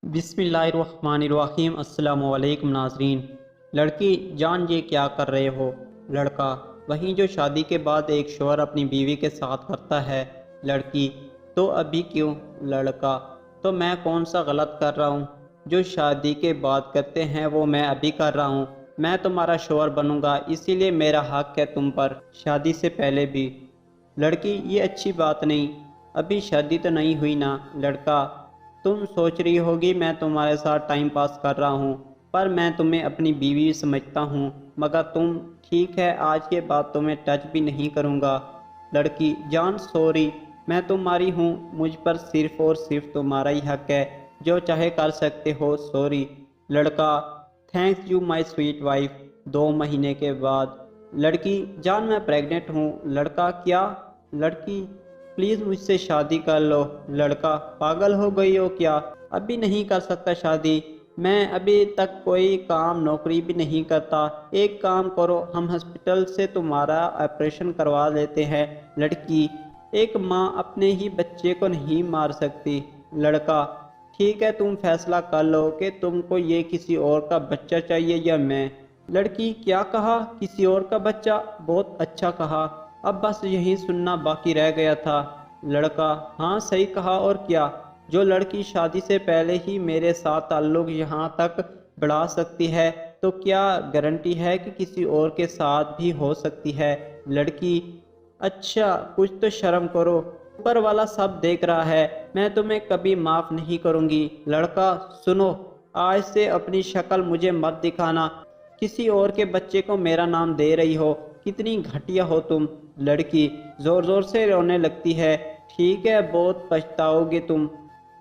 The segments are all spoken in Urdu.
بسم اللہ الرحمن الرحیم۔ السلام علیکم ناظرین۔ لڑکی جان یہ کیا کر رہے ہو؟ لڑکا وہیں جو شادی کے بعد ایک شوہر اپنی بیوی کے ساتھ کرتا ہے۔ لڑکی تو ابھی کیوں؟ لڑکا تو میں کون سا غلط کر رہا ہوں؟ جو شادی کے بعد کرتے ہیں وہ میں ابھی کر رہا ہوں۔ میں تمہارا شوہر بنوں گا، اسی لیے میرا حق ہے تم پر، شادی سے پہلے بھی۔ لڑکی یہ اچھی بات نہیں، ابھی شادی تو نہیں ہوئی نا۔ لڑکا تم سوچ رہی ہوگی میں تمہارے ساتھ ٹائم پاس کر رہا ہوں، پر میں تمہیں اپنی بیوی سمجھتا ہوں، مگر تم ٹھیک ہے آج کے بعد تمہیں ٹچ بھی نہیں کروں گا۔ لڑکی جان سوری، میں تمہاری ہوں، مجھ پر صرف اور صرف تمہارا ہی حق ہے، جو چاہے کر سکتے ہو، سوری۔ لڑکا thanks you my sweet wife. 2 مہینے کے بعد لڑکی جان میں پریگننٹ ہوں۔ لڑکا کیا؟ لڑکی پلیز مجھ سے شادی کر لو۔ لڑکا پاگل ہو گئی ہو کیا؟ ابھی نہیں کر سکتا شادی، میں ابھی تک کوئی کام نوکری بھی نہیں کرتا۔ ایک کام کرو، ہم ہسپتال سے تمہارا آپریشن کروا لیتے ہیں۔ لڑکی ایک ماں اپنے ہی بچے کو نہیں مار سکتی۔ لڑکا ٹھیک ہے تم فیصلہ کر لو کہ تم کو یہ کسی اور کا بچہ چاہیے یا میں۔ لڑکی کیا کہا؟ کسی اور کا بچہ؟ بہت اچھا کہا، اب بس یہی سننا باقی رہ گیا تھا۔ لڑکا ہاں صحیح کہا، اور کیا؟ جو لڑکی شادی سے پہلے ہی میرے ساتھ تعلق یہاں تک بڑھا سکتی ہے تو کیا گارنٹی ہے کہ کسی اور کے ساتھ بھی ہو سکتی ہے؟ لڑکی اچھا کچھ تو شرم کرو، اوپر والا سب دیکھ رہا ہے، میں تمہیں کبھی معاف نہیں کروں گی۔ لڑکا سنو، آج سے اپنی شکل مجھے مت دکھانا، کسی اور کے بچے کو میرا نام دے رہی ہو، کتنی گھٹیا ہو تم۔ لڑکی زور زور سے رونے لگتی ہے، ٹھیک ہے بہت پچھتاؤ گے تم۔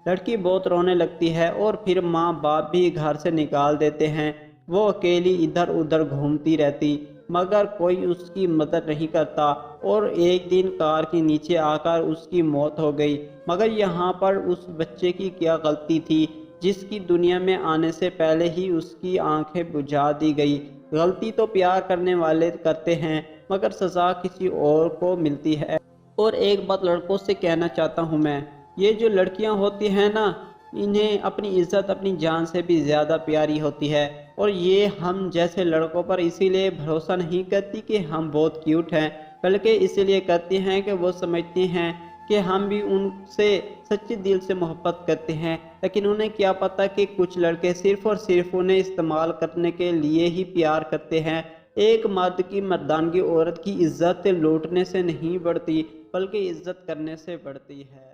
لڑکی بہت رونے لگتی ہے اور پھر ماں باپ بھی گھر سے نکال دیتے ہیں۔ وہ اکیلی ادھر ادھر گھومتی رہتی، مگر کوئی اس کی مدد نہیں کرتا، اور ایک دن کار کے نیچے آ کر اس کی موت ہو گئی۔ مگر یہاں پر اس بچے کی کیا غلطی تھی جس کی دنیا میں آنے سے پہلے ہی اس کی آنکھیں بجھا دی گئی؟ غلطی تو پیار کرنے والے کرتے ہیں، مگر سزا کسی اور کو ملتی ہے۔ اور ایک بات لڑکوں سے کہنا چاہتا ہوں میں، یہ جو لڑکیاں ہوتی ہیں نا، انہیں اپنی عزت اپنی جان سے بھی زیادہ پیاری ہوتی ہے، اور یہ ہم جیسے لڑکوں پر اسی لیے بھروسہ نہیں کرتی کہ ہم بہت کیوٹ ہیں، بلکہ اسی لیے کرتی ہیں کہ وہ سمجھتی ہیں کہ ہم بھی ان سے سچے دل سے محبت کرتے ہیں۔ لیکن انہیں کیا پتہ کہ کچھ لڑکے صرف اور صرف انہیں استعمال کرنے کے لیے ہی پیار کرتے ہیں۔ ایک مرد کی مردانگی عورت کی عزت لوٹنے سے نہیں بڑھتی، بلکہ عزت کرنے سے بڑھتی ہے۔